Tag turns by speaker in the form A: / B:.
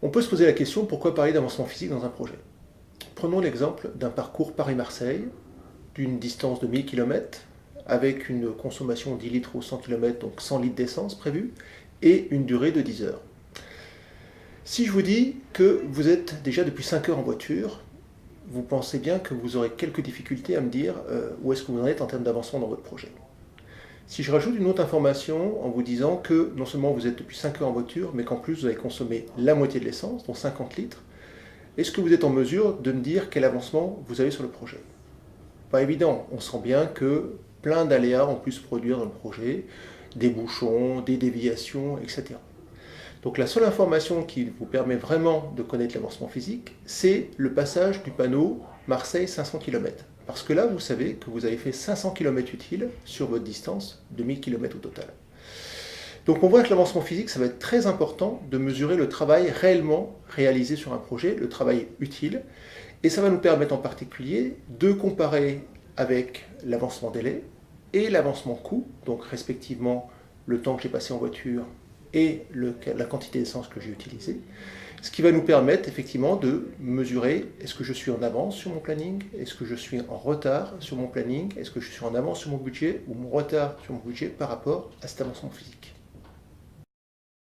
A: On peut se poser la question, pourquoi parler d'avancement physique dans un projet? Prenons l'exemple d'un parcours Paris-Marseille, d'une distance de 1000 km, avec une consommation 10 litres au 100 km, donc 100 litres d'essence prévue, et une durée de 10 heures. Si je vous dis que vous êtes déjà depuis 5 heures en voiture, vous pensez bien que vous aurez quelques difficultés à me dire où est-ce que vous en êtes en termes d'avancement dans votre projet. Si je rajoute une autre information en vous disant que non seulement vous êtes depuis 5 heures en voiture, mais qu'en plus vous avez consommé la moitié de l'essence, donc 50 litres, est-ce que vous êtes en mesure de me dire quel avancement vous avez sur le projet? Pas évident, on sent bien que plein d'aléas ont pu se produire dans le projet, des bouchons, des déviations, etc. Donc la seule information qui vous permet vraiment de connaître l'avancement physique, c'est le passage du panneau Marseille 500 km. Parce que là, vous savez que vous avez fait 500 km utiles sur votre distance de 1000 km au total. Donc on voit que l'avancement physique, ça va être très important de mesurer le travail réellement réalisé sur un projet, le travail utile, et ça va nous permettre en particulier de comparer avec l'avancement délai et l'avancement coût, donc respectivement le temps que j'ai passé en voiture et la quantité d'essence que j'ai utilisée, ce qui va nous permettre effectivement de mesurer est-ce que je suis en avance sur mon planning, est-ce que je suis en retard sur mon planning, est-ce que je suis en avance sur mon budget ou mon retard sur mon budget par rapport à cet avancement physique.